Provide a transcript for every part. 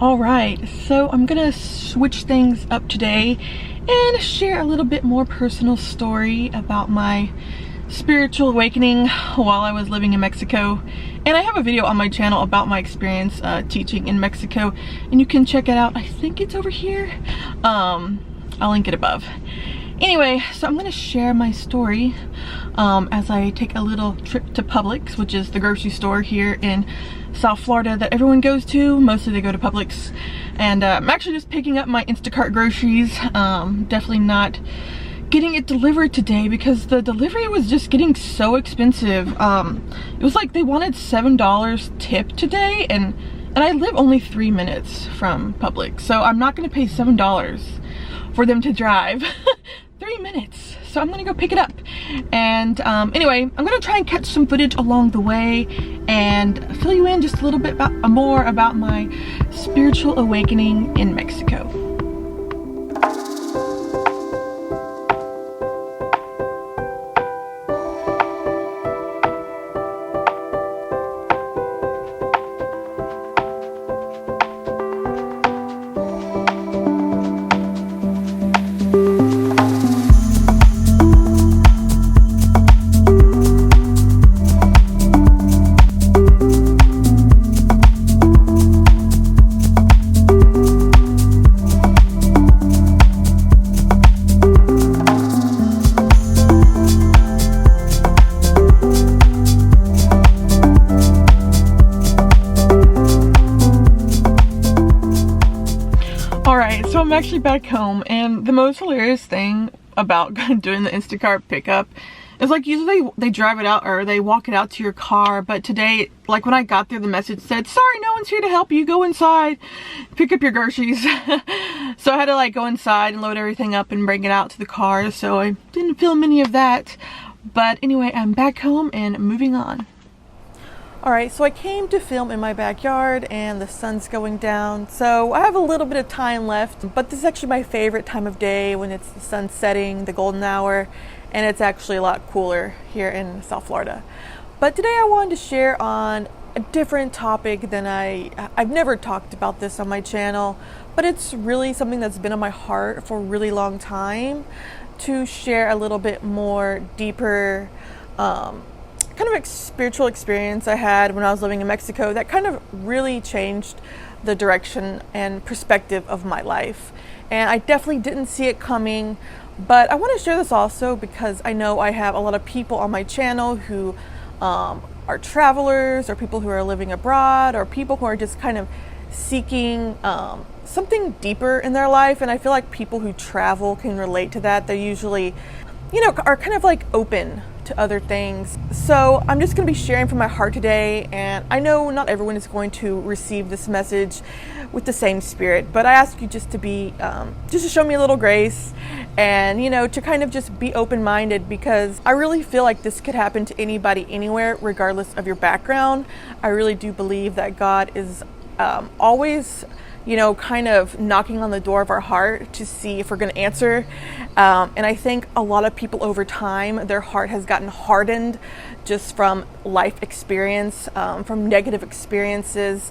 Alright, so I'm gonna switch things up today and share a little bit more personal story about my spiritual awakening while I was living in Mexico. And I have a video on my channel about my experience teaching in Mexico, and you can check it out. I think it's over here. I'll link it above. Anyway, so I'm going to share my story as I take a little trip to Publix, which is the grocery store here in South Florida that everyone goes to. Mostly they go to Publix. And I'm actually just picking up my Instacart groceries. Definitely not getting it delivered today because the delivery was just getting so expensive. It was like they wanted $7 tip today, and I live only 3 minutes from Publix, so I'm not going to pay $7 for them to drive 3 minutes. So I'm gonna go pick it up. And anyway, I'm gonna try and catch some footage along the way and fill you in just a little bit more about my spiritual awakening in Mexico. So I'm actually back home, and the most hilarious thing about doing the Instacart pickup is like usually they drive it out or they walk it out to your car, but today, like when I got there, the message said, sorry, no one's here to help you, go inside, pick up your groceries. So I had to like go inside and load everything up and bring it out to the car, so I didn't film any of that. But anyway, I'm back home and moving on. Alright, so I came to film in my backyard and the sun's going down, so I have a little bit of time left, but this is actually my favorite time of day when it's the sun setting, the golden hour, and it's actually a lot cooler here in South Florida. But today I wanted to share on a different topic than I've never talked about this on my channel, but it's really something that's been on my heart for a really long time, to share a little bit more deeper kind of spiritual experience I had when I was living in Mexico that kind of really changed the direction and perspective of my life. And I definitely didn't see it coming, but I want to share this also because I know I have a lot of people on my channel who are travelers, or people who are living abroad, or people who are just kind of seeking something deeper in their life. And I feel like people who travel can relate to that. They usually, are kind of like open to other things. So I'm just going to be sharing from my heart today, and I know not everyone is going to receive this message with the same spirit, but I ask you just to be just to show me a little grace, and to kind of just be open-minded, because I really feel like this could happen to anybody anywhere regardless of your background. I really do believe that God is always kind of knocking on the door of our heart to see if we're going to answer. And I think a lot of people over time, their heart has gotten hardened just from life experience, from negative experiences,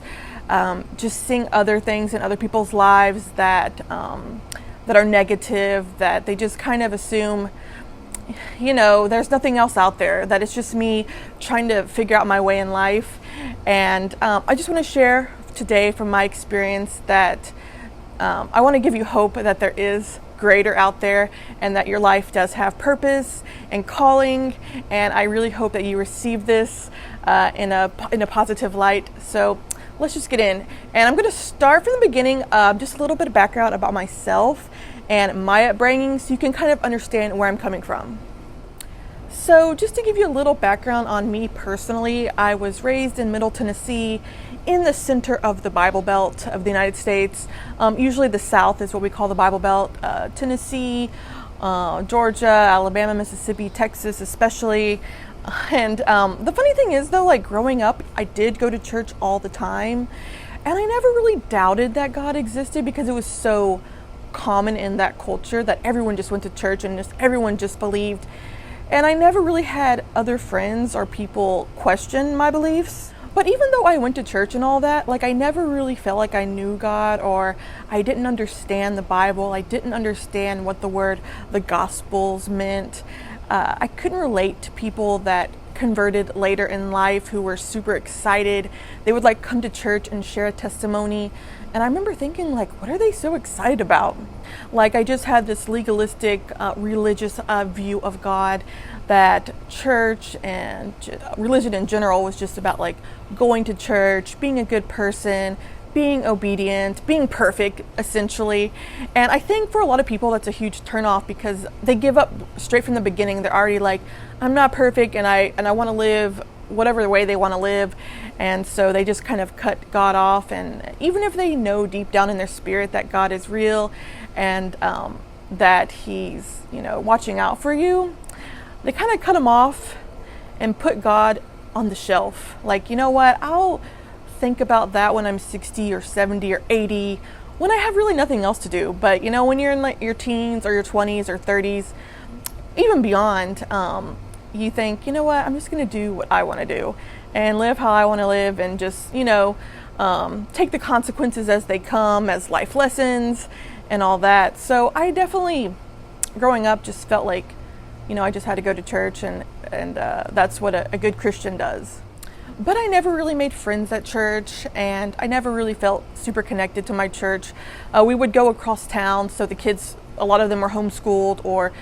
just seeing other things in other people's lives that are negative, that they just kind of assume, there's nothing else out there, that it's just me trying to figure out my way in life. And I just want to share today from my experience that I want to give you hope that there is greater out there, and that your life does have purpose and calling. And I really hope that you receive this in a positive light. So let's just get in. And I'm going to start from the beginning, just a little bit of background about myself and my upbringing, so you can kind of understand where I'm coming from. So just to give you a little background on me personally, I was raised in Middle Tennessee, in the center of the Bible Belt of the United States. Usually the South is what we call the Bible Belt. Tennessee, Georgia, Alabama, Mississippi, Texas especially. And the funny thing is though, like growing up, I did go to church all the time. And I never really doubted that God existed, because it was so common in that culture that everyone just went to church and everyone just believed. And I never really had other friends or people question my beliefs. But even though I went to church and all that, like I never really felt like I knew God, or I didn't understand the Bible. I didn't understand what the Gospels meant. I couldn't relate to people that converted later in life who were super excited. They would like come to church and share a testimony. And I remember thinking, like, what are they so excited about? Like, I just had this legalistic, religious view of God, that church and religion in general was just about like going to church, being a good person, being obedient, being perfect, essentially. And I think for a lot of people that's a huge turnoff, because they give up straight from the beginning. They're already like, I'm not perfect, and I want to live whatever way they want to live. And so they just kind of cut God off. And even if they know deep down in their spirit that God is real and that he's, watching out for you, they kind of cut him off and put God on the shelf. Like, you know what, I'll think about that when I'm 60 or 70 or 80, when I have really nothing else to do. But when you're in like your teens or your 20s or 30s, even beyond, you think, you know what, I'm just going to do what I want to do and live how I want to live, and just, take the consequences as they come, as life lessons and all that. So I definitely, growing up, just felt like, I just had to go to church, and that's what a good Christian does. But I never really made friends at church, and I never really felt super connected to my church. We would go across town, so the kids, a lot of them were homeschooled, or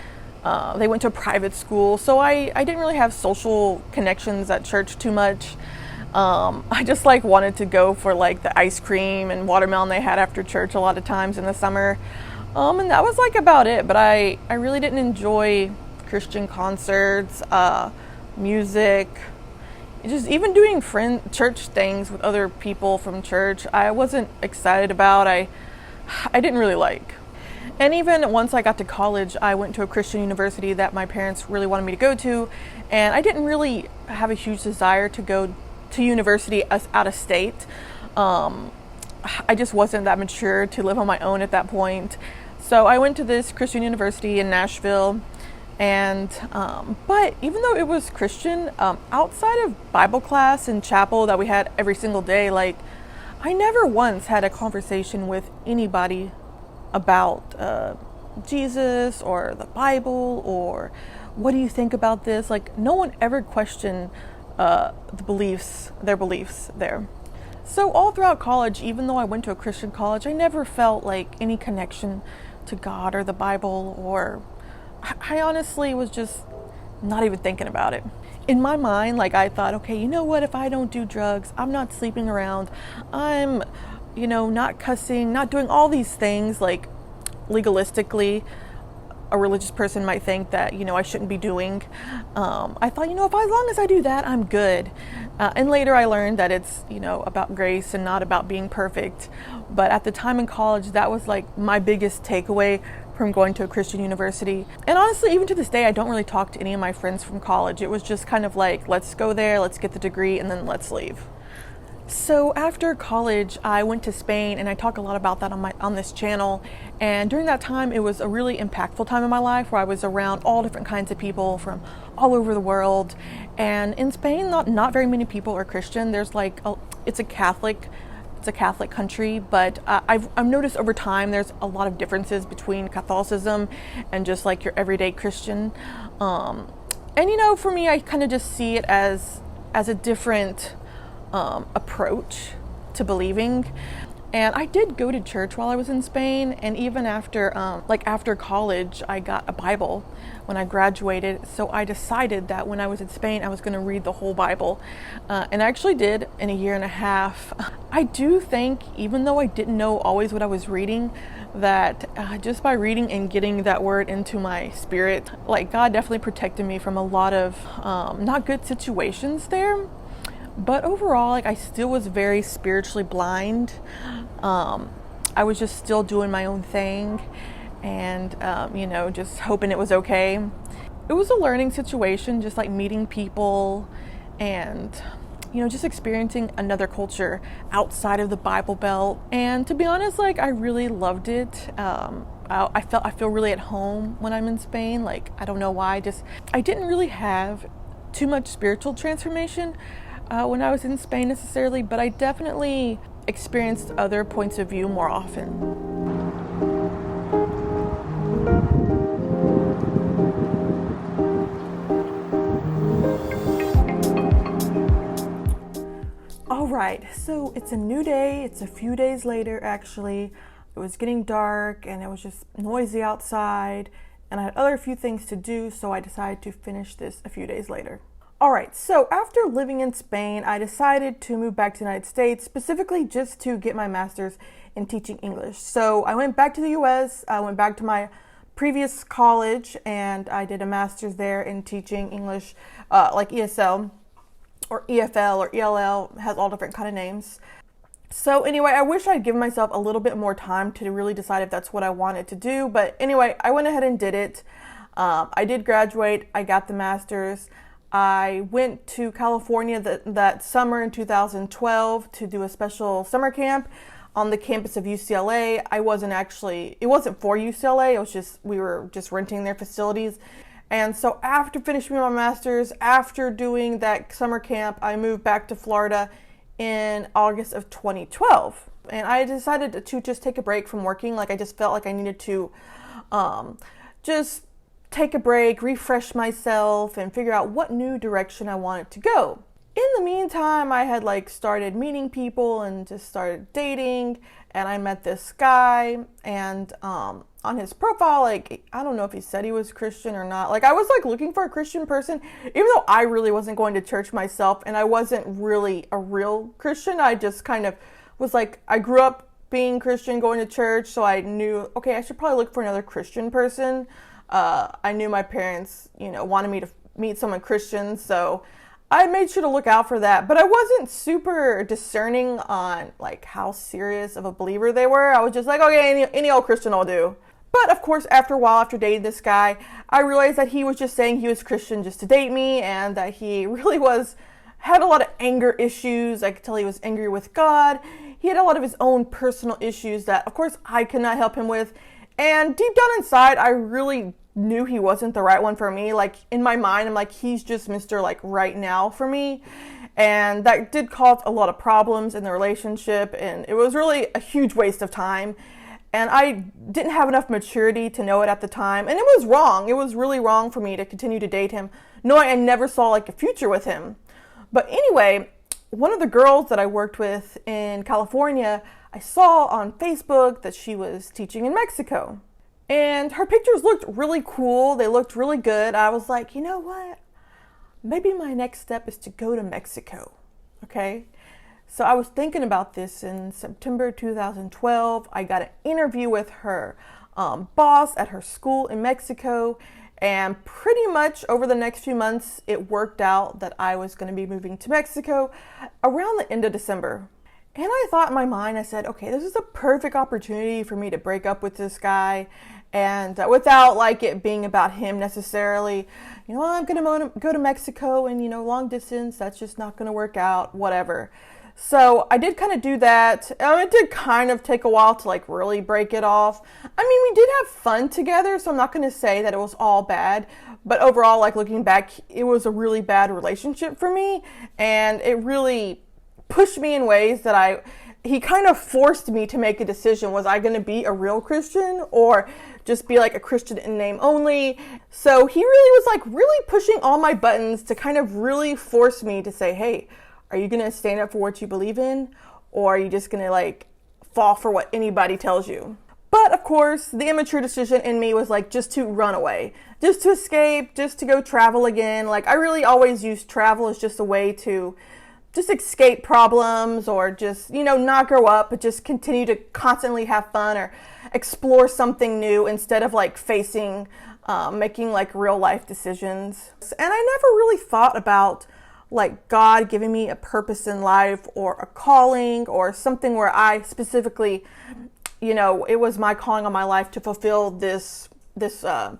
they went to a private school. So I didn't really have social connections at church too much. I just like wanted to go for like the ice cream and watermelon they had after church a lot of times in the summer. And that was like about it. But I really didn't enjoy Christian concerts, music, just even doing church things with other people from church. I wasn't excited about. I didn't really like. And even once I got to college, I went to a Christian university that my parents really wanted me to go to, and I didn't really have a huge desire to go to university out of state. I just wasn't that mature to live on my own at that point. So I went to this Christian university in Nashville. And but even though it was Christian, outside of Bible class and chapel that we had every single day, like I never once had a conversation with anybody about Jesus or the Bible, or what do you think about this? Like no one ever questioned their beliefs there. So all throughout college, even though I went to a Christian college, I never felt like any connection to God or the Bible, or I honestly was just not even thinking about it. In my mind, like I thought, okay, you know what, if I don't do drugs, I'm not sleeping around, I'm, not cussing, not doing all these things like legalistically a religious person might think that, I shouldn't be doing. I thought, if as long as I do that, I'm good. And later I learned that it's, about grace and not about being perfect. But at the time in college, that was like my biggest takeaway from going to a Christian university. And honestly, even to this day, I don't really talk to any of my friends from college. It was just kind of like, let's go there, let's get the degree, and then let's leave. So after college, I went to Spain, and I talk a lot about that on this channel. And during that time, it was a really impactful time in my life where I was around all different kinds of people from all over the world. And in Spain, not very many people are Christian. There's it's a Catholic country, but I've noticed over time there's a lot of differences between Catholicism and just like your everyday Christian. And for me, I kind of just see it as a different approach to believing. And I did go to church while I was in Spain, and even after college, I got a Bible when I graduated. So I decided that when I was in Spain, I was going to read the whole Bible, and I actually did in a year and a half. I do think, even though I didn't know always what I was reading, that just by reading and getting that word into my spirit, like God definitely protected me from a lot of not good situations there. But overall, I still was very spiritually blind. I was just still doing my own thing and, just hoping it was okay. It was a learning situation, just like meeting people and, just experiencing another culture outside of the Bible Belt. And to be honest, I really loved it. I feel really at home when I'm in Spain. I don't know why, I didn't really have too much spiritual transformation. when I was in Spain necessarily, but I definitely experienced other points of view more often. Alright, so it's a new day. It's a few days later actually. It was getting dark and it was just noisy outside, and I had other few things to do, so I decided to finish this a few days later. Alright, so after living in Spain, I decided to move back to the United States, specifically just to get my master's in teaching English. So I went back to the US, I went back to my previous college, and I did a master's there in teaching English, like ESL, or EFL, or ELL, has all different kind of names. So anyway, I wish I'd given myself a little bit more time to really decide if that's what I wanted to do. But anyway, I went ahead and did it. I did graduate. I got the master's. I went to California that summer in 2012 to do a special summer camp on the campus of UCLA. It wasn't for UCLA. We were just renting their facilities. And so after finishing my master's, after doing that summer camp, I moved back to Florida in August of 2012. And I decided to just take a break from working. Like, I just felt like I needed to just take a break, refresh myself, and figure out what new direction I wanted to go. In the meantime, I had started meeting people and just started dating, and I met this guy, and on his profile, I don't know if he said he was Christian or not. I was looking for a Christian person, even though I really wasn't going to church myself, and I wasn't really a real Christian. I just kind of was I grew up being Christian, going to church, so I knew, okay, I should probably look for another Christian person. I knew my parents, wanted me to meet someone Christian, so I made sure to look out for that. But I wasn't super discerning on how serious of a believer they were. I was just okay, any old Christian will do. But of course, after a while, after dating this guy, I realized that he was just saying he was Christian just to date me, and that he really had a lot of anger issues. I could tell he was angry with God. He had a lot of his own personal issues that, of course, I could not help him with. And deep down inside, I really knew he wasn't the right one for me. In my mind, I'm he's just Mr. Right now for me. And that did cause a lot of problems in the relationship, and it was really a huge waste of time. And I didn't have enough maturity to know it at the time. And it was wrong. It was really wrong for me to continue to date him, knowing I never saw a future with him. But anyway, one of the girls that I worked with in California, I saw on Facebook that she was teaching in Mexico. And her pictures looked really cool. They looked really good. I was like, you know what? Maybe my next step is to go to Mexico. Okay? So I was thinking about this in September 2012. I got an interview with her boss at her school in Mexico. And pretty much over the next few months, it worked out that I was going to be moving to Mexico around the end of December. And I thought in my mind, I said, okay, this is a perfect opportunity for me to break up with this guy. And without it being about him necessarily, I'm going to go to Mexico and, long distance, that's just not going to work out, whatever. So I did kind of do that. It did kind of take a while to really break it off. I mean, we did have fun together, so I'm not going to say that it was all bad. But overall, looking back, it was a really bad relationship for me. And it really pushed me in ways that he kind of forced me to make a decision. Was I going to be a real Christian or just be a Christian in name only? So he really was really pushing all my buttons to kind of really force me to say, hey, are you going to stand up for what you believe in? Or are you just going to fall for what anybody tells you? But of course, the immature decision in me was just to run away, just to escape, just to go travel again. I really always used travel as just a way to just escape problems, or just, not grow up, but just continue to constantly have fun or explore something new instead of facing, making real life decisions. And I never really thought about God giving me a purpose in life or a calling or something where I specifically, it was my calling on my life to fulfill this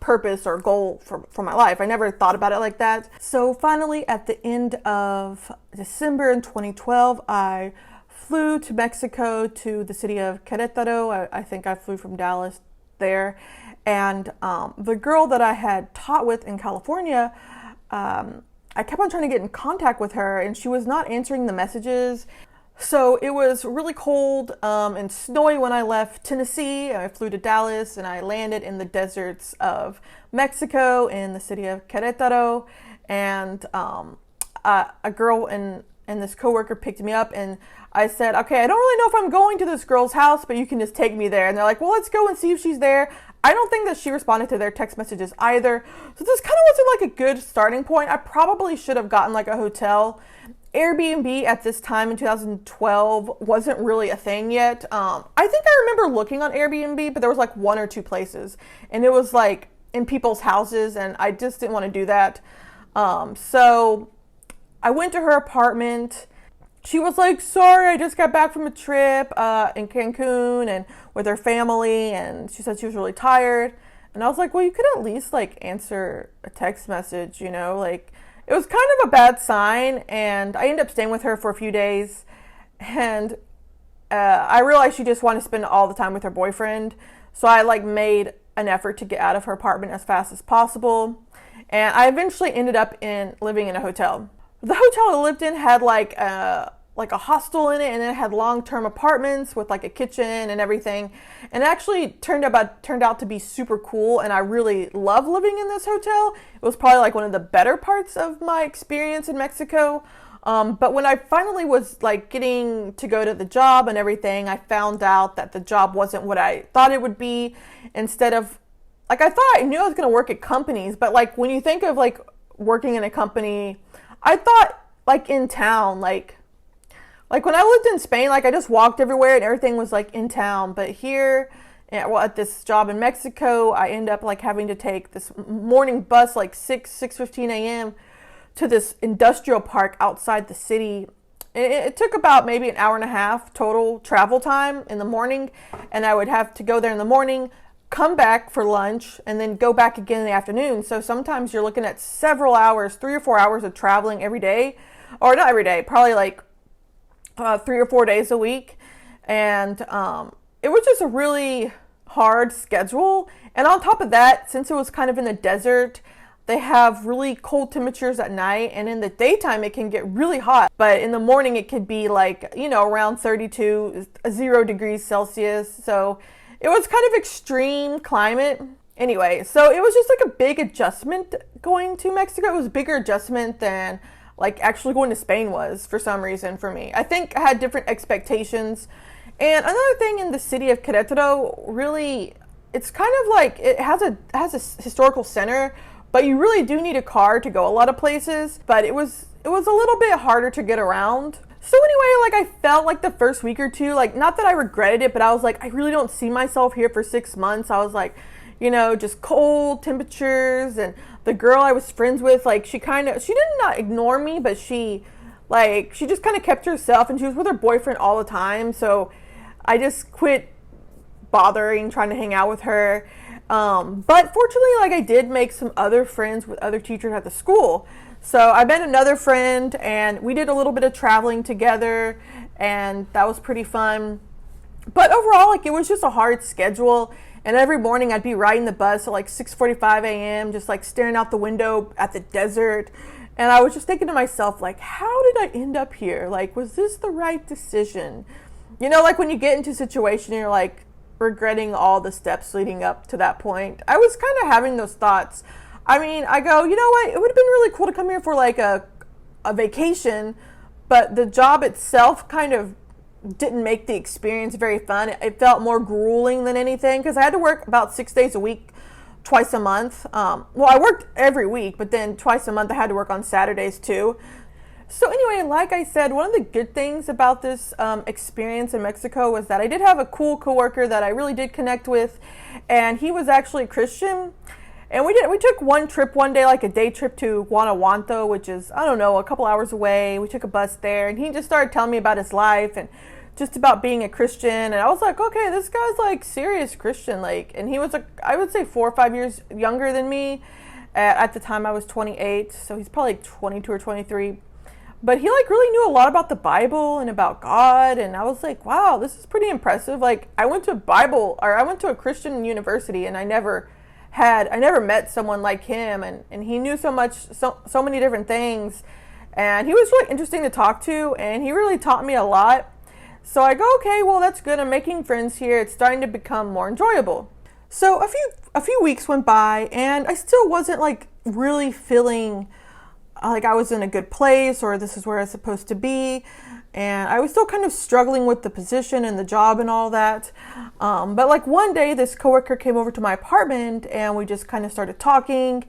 purpose or goal for my life. I never thought about it like that. So finally, at the end of December in 2012, I flew to Mexico, to the city of Querétaro. I think I flew from Dallas there. And the girl that I had taught with in California, I kept on trying to get in contact with her, and she was not answering the messages. So it was really cold and snowy when I left Tennessee. I flew to Dallas, and I landed in the deserts of Mexico in the city of Querétaro. And a girl and this coworker picked me up, and I said, okay, I don't really know if I'm going to this girl's house, but you can just take me there. And they're like, well, let's go and see if she's there. I don't think that she responded to their text messages either. So this kind of wasn't like a good starting point. I probably should have gotten like a hotel. Airbnb at this time in 2012 wasn't really a thing yet. I think I remember looking on Airbnb, but there was like 1 or 2 places, and it was like in people's houses, and I just didn't want to do that. So I went to her apartment. She was like, sorry, I just got back from a trip in Cancun and with her family, and she said she was really tired. And I was like, well, you could at least like answer a text message, you know, like it was kind of a bad sign. And I ended up staying with her for a few days, and I realized she just wanted to spend all the time with her boyfriend. So I like made an effort to get out of her apartment as fast as possible. And I eventually ended up living in a hotel. The hotel I lived in had like a hostel in it, and it had long-term apartments with like a kitchen and everything. And it actually turned out to be super cool, and I really love living in this hotel. It was probably like one of the better parts of my experience in Mexico. But when I finally was like getting to go to the job and everything, I found out that the job wasn't what I thought it would be. Instead of, like, I thought I knew I was going to work at companies, but like when you think of like working in a company, I thought like in town, like when I lived in Spain, like I just walked everywhere and everything was like in town. But here, at this job in Mexico, I end up like having to take this morning bus like 6:15 a.m. to this industrial park outside the city. It took about maybe an hour and a half total travel time in the morning, and I would have to go there in the morning, come back for lunch, and then go back again in the afternoon. So sometimes you're looking at several hours, 3 or 4 hours of traveling every day, or not every day, probably like 3 or 4 days a week. And it was just a really hard schedule. And on top of that, since it was kind of in the desert, they have really cold temperatures at night, and in the daytime it can get really hot. But in the morning it could be like, you know, around 32, 0 degrees Celsius. So it was kind of extreme climate. Anyway, so it was just like a big adjustment going to Mexico. It was a bigger adjustment than like actually going to Spain was for some reason for me. I think I had different expectations. And another thing in the city of Querétaro, really, it's kind of like it has a historical center, but you really do need a car to go a lot of places. But it was a little bit harder to get around. So anyway, like I felt like the first week or two, like not that I regretted it, but I was like, I really don't see myself here for 6 months. I was like, you know, just cold temperatures. And the girl I was friends with, like she did not ignore me, but she just kind of kept to herself, and she was with her boyfriend all the time. So I just quit bothering trying to hang out with her. But fortunately, like I did make some other friends with other teachers at the school. So I met another friend, and we did a little bit of traveling together, and that was pretty fun. But overall, like it was just a hard schedule. And every morning I'd be riding the bus at like 6:45 a.m., just like staring out the window at the desert. And I was just thinking to myself, like, how did I end up here? Like, was this the right decision? You know, like when you get into a situation, you're like regretting all the steps leading up to that point. I was kind of having those thoughts. I mean, I go, you know what? It would have been really cool to come here for like a vacation, but the job itself kind of didn't make the experience very fun. It felt more grueling than anything because I had to work about 6 days a week, twice a month. Well, I worked every week, but then twice a month I had to work on Saturdays too. So anyway, like I said, one of the good things about this experience in Mexico was that I did have a cool coworker that I really did connect with, and he was actually a Christian. And we took one trip one day, like a day trip to Guanajuato, which is, I don't know, a couple hours away. We took a bus there, and he just started telling me about his life and just about being a Christian. And I was like, okay, this guy's like serious Christian. Like, and he was like, I would say 4 or 5 years younger than me. At the time I was 28, so he's probably like 22 or 23. But he like really knew a lot about the Bible and about God. And I was like, wow, this is pretty impressive. Like I went to a Christian university, and I never I never met someone like him, and he knew so many different things, and he was really interesting to talk to, and he really taught me a lot. So I go, okay, well, that's good. I'm making friends here. It's starting to become more enjoyable. So a few weeks went by, and I still wasn't like really feeling like I was in a good place or this is where I was supposed to be. And I was still kind of struggling with the position and the job and all that. But like one day, this coworker came over to my apartment and we just kind of started talking.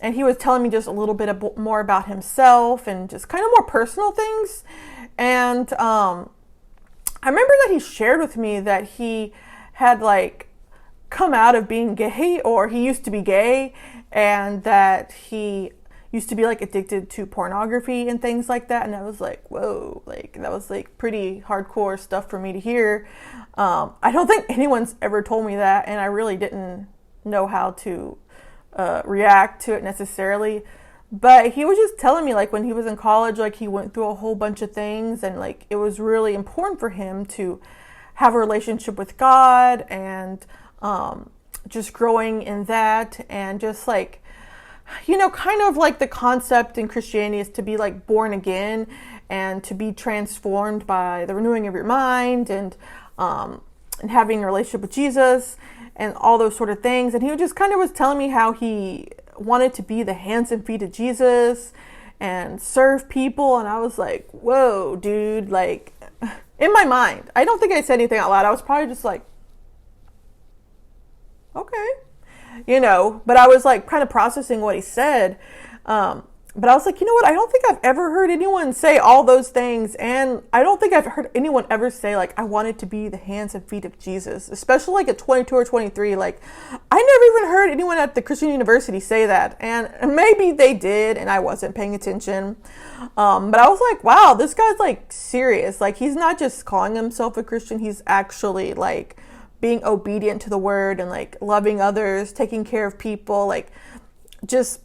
And he was telling me just a little bit more about himself and just kind of more personal things. And I remember that he shared with me that he had like come out of being gay, or he used to be gay, and that he used to be like addicted to pornography and things like that. And I was like, whoa, like that was like pretty hardcore stuff for me to hear. I don't think anyone's ever told me that, and I really didn't know how to react to it necessarily. But he was just telling me like when he was in college, like he went through a whole bunch of things, and like it was really important for him to have a relationship with God, and just growing in that, and just like, you know, kind of like the concept in Christianity is to be like born again and to be transformed by the renewing of your mind, and having a relationship with Jesus and all those sort of things. And he just kind of was telling me how he wanted to be the hands and feet of Jesus and serve people. And I was like, whoa, dude, like in my mind, I don't think I said anything out loud. I was probably just like, okay. You know, but I was like kind of processing what he said. But I was like, you know what? I don't think I've ever heard anyone say all those things. And I don't think I've heard anyone ever say like, I wanted to be the hands and feet of Jesus, especially like at 22 or 23. Like I never even heard anyone at the Christian university say that. And maybe they did, and I wasn't paying attention. But I was like, wow, this guy's like serious. Like he's not just calling himself a Christian. He's actually like being obedient to the word and like loving others, taking care of people, like just,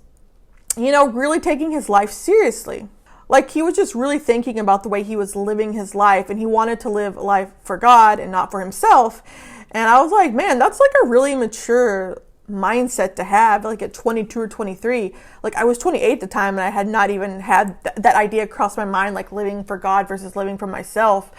you know, really taking his life seriously. Like he was just really thinking about the way he was living his life, and he wanted to live life for God and not for himself. And I was like, man, that's like a really mature mindset to have, like at 22 or 23. Like I was 28 at the time, and I had not even had that idea cross my mind, like living for God versus living for myself.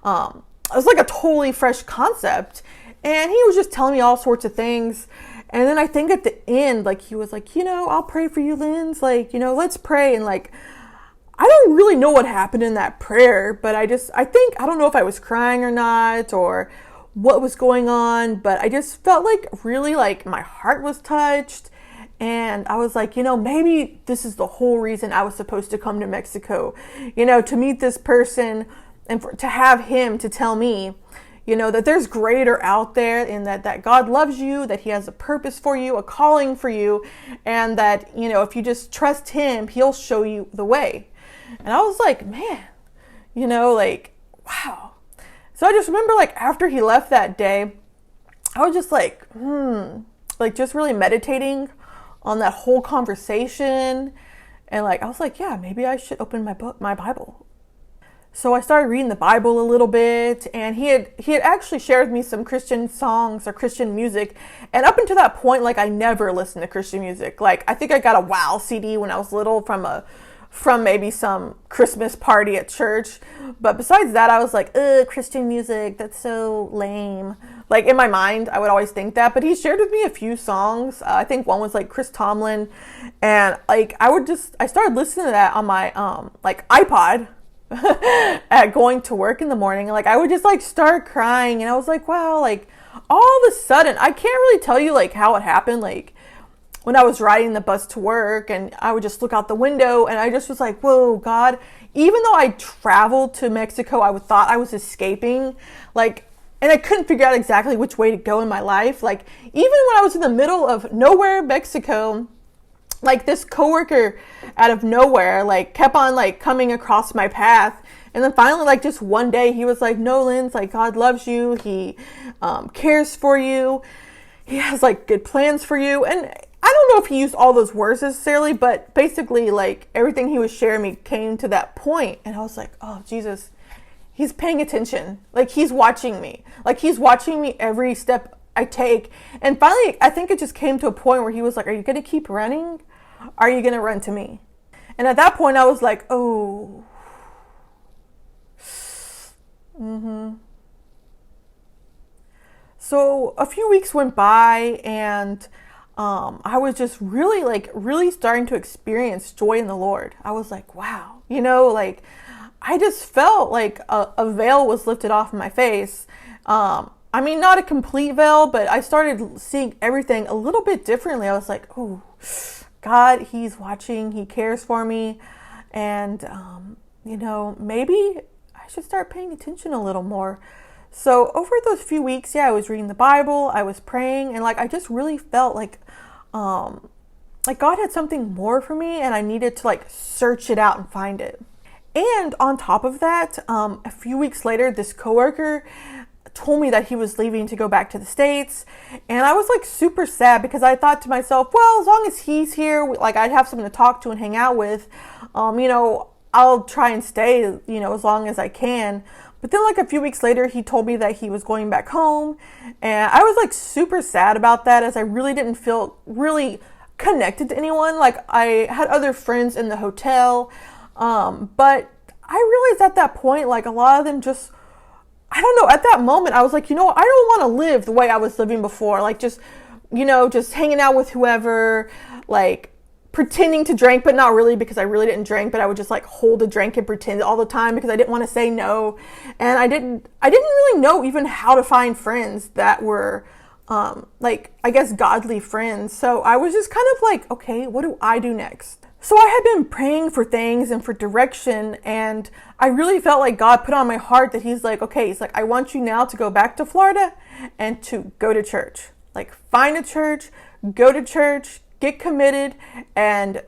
It was like a totally fresh concept. And he was just telling me all sorts of things. And then I think at the end, like he was like, you know, I'll pray for you, Linz. Like, you know, let's pray. And like, I don't really know what happened in that prayer, but I don't know if I was crying or not, or what was going on, but I just felt like really like my heart was touched. And I was like, you know, maybe this is the whole reason I was supposed to come to Mexico, you know, to meet this person, and to have him to tell me, you know, that there's greater out there, and that God loves you, that he has a purpose for you, a calling for you, and that, you know, if you just trust him, he'll show you the way. And I was like, man, you know, like, wow. So I just remember like after he left that day, I was just like, like just really meditating on that whole conversation. And like, I was like, yeah, maybe I should open my Bible. So I started reading the Bible a little bit, and he had actually shared with me some Christian songs or Christian music. And up until that point, like I never listened to Christian music. Like I think I got a WOW CD when I was little from maybe some Christmas party at church. But besides that, I was like, Christian music, that's so lame. Like in my mind, I would always think that. But he shared with me a few songs. I think one was like Chris Tomlin, and like I started listening to that on my like iPod. At going to work in the morning. Like I would just like start crying, and I was like, wow, like all of a sudden, I can't really tell you like how it happened. Like when I was riding the bus to work, and I would just look out the window, and I just was like, whoa, God, even though I traveled to Mexico, I thought I was escaping, like, and I couldn't figure out exactly which way to go in my life. Like even when I was in the middle of nowhere, Mexico, like this coworker out of nowhere, like kept on like coming across my path. And then finally, like just one day he was like, no, Linz, like God loves you. He cares for you. He has like good plans for you. And I don't know if he used all those words necessarily, but basically like everything he was sharing me came to that point. And I was like, oh, Jesus, he's paying attention. Like he's watching me. Like he's watching me every step I take. And finally, I think it just came to a point where he was like, are you going to keep running? Are you going to run to me? And at that point, I was like, oh. So a few weeks went by, and I was just really starting to experience joy in the Lord. I was like, wow, like I just felt like a veil was lifted off my face. I mean, not a complete veil, but I started seeing everything a little bit differently. I was like, oh, God, he's watching, he cares for me. And, maybe I should start paying attention a little more. So over those few weeks, I was reading the Bible, I was praying, and I just really felt like God had something more for me, and I needed to search it out and find it. And on top of that, a few weeks later, this coworker told me that he was leaving to go back to the States, and I was super sad because I thought to myself, well, as long as he's here, I'd have someone to talk to and hang out with, I'll try and stay, as long as I can. But then a few weeks later, he told me that he was going back home, and I was super sad about that, as I really didn't feel really connected to anyone. I had other friends in the hotel, but I realized at that point, a lot of them just, I don't know, at that moment, I was like, I don't want to live the way I was living before, just hanging out with whoever, pretending to drink, but not really, because I really didn't drink, but I would just hold a drink and pretend all the time because I didn't want to say no. And I didn't really know even how to find friends that were, I guess, godly friends. So I was just kind of okay, what do I do next? So I had been praying for things and for direction, and I really felt like God put on my heart that he's okay, I want you now to go back to Florida and to go to church. Find a church, go to church, get committed, and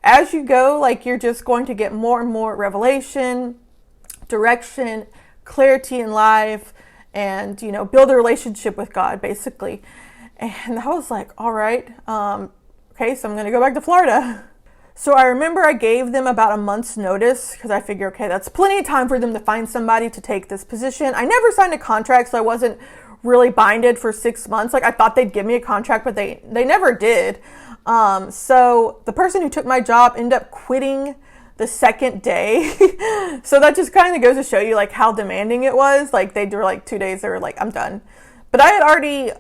as you go, you're just going to get more and more revelation, direction, clarity in life, and, build a relationship with God, basically. And I was like, all right, okay, so I'm going to go back to Florida. So I remember I gave them about a month's notice because I figured, okay, that's plenty of time for them to find somebody to take this position. I never signed a contract, so I wasn't really binded for 6 months. I thought they'd give me a contract, but they never did. So the person who took my job ended up quitting the second day. So that just kind of goes to show you how demanding it was. They were 2 days, they were I'm done. But I had already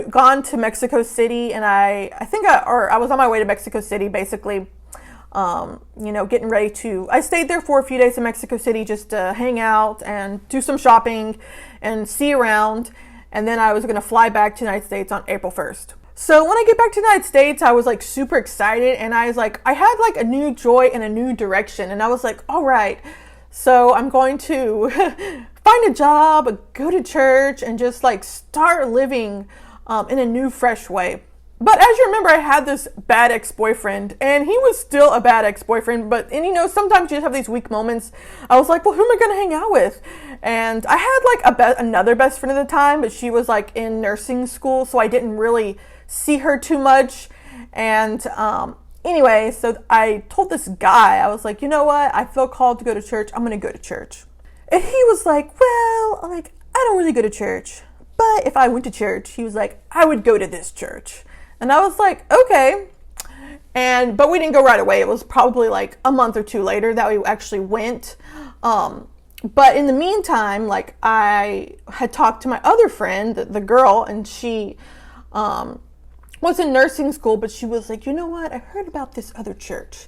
gone to Mexico City, and I was on my way to Mexico City, basically, getting ready to, I stayed there for a few days in Mexico City just to hang out and do some shopping and see around. And then I was going to fly back to the United States on April 1st. So when I get back to the United States, I was super excited, and I was I had a new joy and a new direction. And I was all right, so I'm going to find a job, go to church, and just start living in a new, fresh way. But as you remember, I had this bad ex-boyfriend, and he was still a bad ex-boyfriend. But, and sometimes you just have these weak moments. I was well, who am I going to hang out with? And I had another best friend at the time, but she was in nursing school, so I didn't really see her too much. And anyway, so I told this guy, I was you know what? I feel called to go to church. I'm going to go to church. And he was well, I don't really go to church. But if I went to church, he was I would go to this church. And I was okay. But we didn't go right away. It was probably a month or two later that we actually went. But in the meantime, I had talked to my other friend, the girl, and she was in nursing school, but she was you know what? I heard about this other church.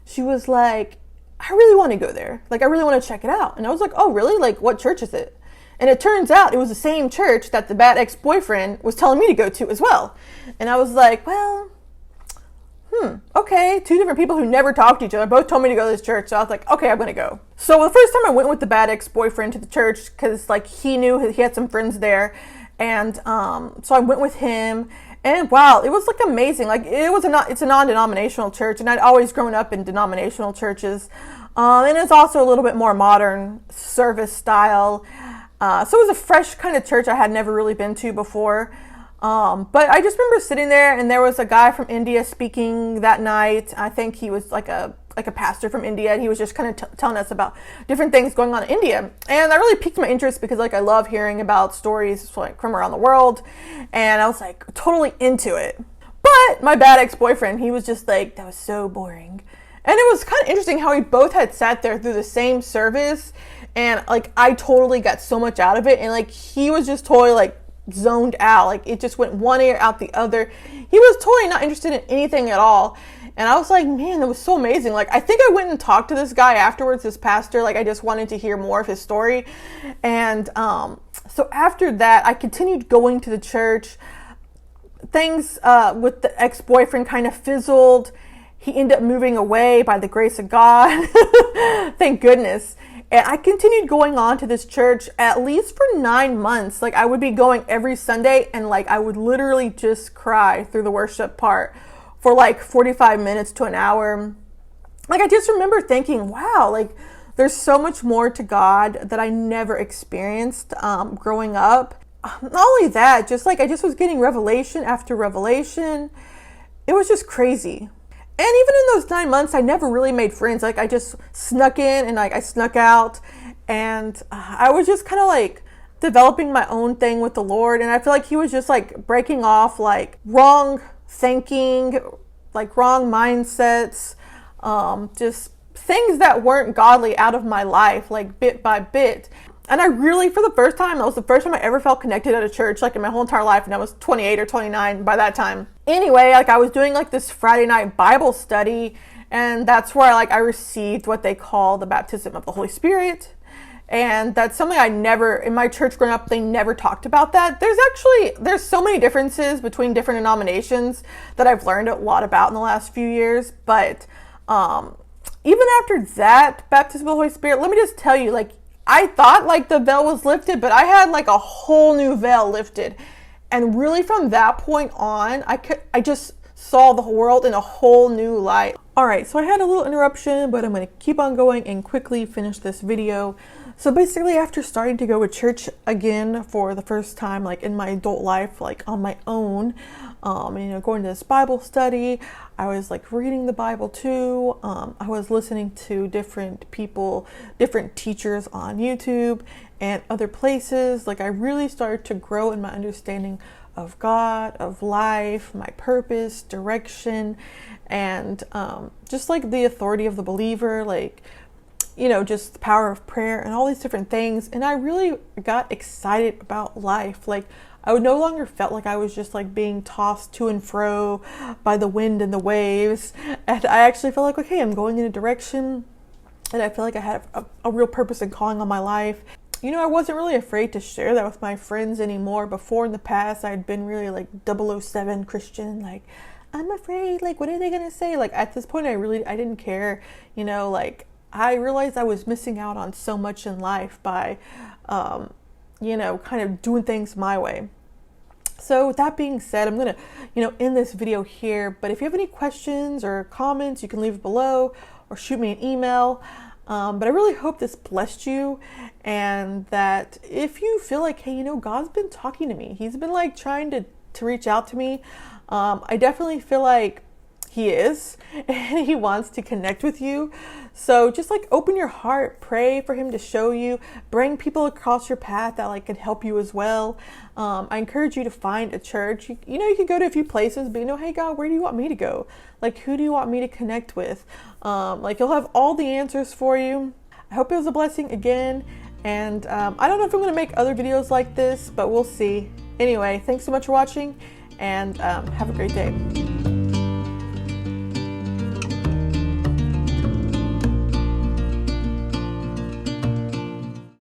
She was I really want to go there. I really want to check it out. And I was oh, really? What church is it? And it turns out it was the same church that the bad ex-boyfriend was telling me to go to as well. And I was well, okay. Two different people who never talked to each other both told me to go to this church. So I was okay, I'm going to go. So the first time I went with the bad ex-boyfriend to the church, because he knew he had some friends there. And so I went with him. And wow, it was amazing. It's a non-denominational church. And I'd always grown up in denominational churches. And it's also a little bit more modern service style. So it was a fresh kind of church I had never really been to before. But I just remember sitting there, and there was a guy from India speaking that night. I think he was like a pastor from India, and he was just kind of telling us about different things going on in India. And that really piqued my interest because like I love hearing about stories like from around the world, and I was like totally into it. But my bad ex-boyfriend, he was just like, that was so boring. And it was kind of interesting how we both had sat there through the same service, and like I totally got so much out of it, and like he was just totally like zoned out, like it just went one ear out the other. He was totally not interested in anything at all. And I was like, man, that was so amazing. Like, I think I went and talked to this guy afterwards, this pastor. Like, I just wanted to hear more of his story. And so after that, I continued going to the church. Things with the ex-boyfriend kind of fizzled. He ended up moving away by the grace of God. Thank goodness. And I continued going on to this church at least for 9 months. Like, I would be going every Sunday, and like I would literally just cry through the worship part for like 45 minutes to an hour. Like, I just remember thinking, wow, like there's so much more to God that I never experienced growing up. Not only that, just like I just was getting revelation after revelation. It was just crazy. And even in those 9 months, I never really made friends. Like, I just snuck in and like I snuck out, and I was just kind of like developing my own thing with the Lord. And I feel like he was just like breaking off like wrong thinking, like wrong mindsets, just things that weren't godly out of my life, like bit by bit. And I really, for the first time, that was the first time I ever felt connected at a church, like in my whole entire life. And I was 28 or 29 by that time. Anyway, like I was doing like this Friday night Bible study, and that's where I received what they call the baptism of the Holy Spirit. And that's something I never, in my church growing up, they never talked about that. There's so many differences between different denominations that I've learned a lot about in the last few years. But even after that baptism of the Holy Spirit, let me just tell you, like, I thought like the veil was lifted, but I had like a whole new veil lifted. And really from that point on, I just saw the world in a whole new light. All right, so I had a little interruption, but I'm going to keep on going and quickly finish this video. So basically, after starting to go to church again for the first time, like in my adult life, like on my own, going to this Bible study, I was like reading the Bible too. I was listening to different people, different teachers on YouTube and other places. Like I really started to grow in my understanding of God, of life, my purpose, direction, and just like the authority of the believer, like, just the power of prayer and all these different things. And I really got excited about life. Like I would no longer felt like I was just like being tossed to and fro by the wind and the waves. And I actually felt like, okay, I'm going in a direction, and I feel like I had a real purpose and calling on my life. I wasn't really afraid to share that with my friends anymore. Before in the past, I'd been really like 007 Christian, like, I'm afraid, like, what are they going to say? Like at this point, I didn't care, like I realized I was missing out on so much in life by, kind of doing things my way. So with that being said, I'm going to, end this video here. But if you have any questions or comments, you can leave it below or shoot me an email. But I really hope this blessed you, and that if you feel like, hey, God's been talking to me, he's been like trying to reach out to me. I definitely feel like he is, and he wants to connect with you. So just like open your heart, pray for him to show you, bring people across your path that like could help you as well. I encourage you to find a church. You can go to a few places, but hey God, where do you want me to go? Like, who do you want me to connect with? Like he'll have all the answers for you. I hope it was a blessing again. And I don't know if I'm going to make other videos like this, but we'll see. Anyway, thanks so much for watching, and have a great day.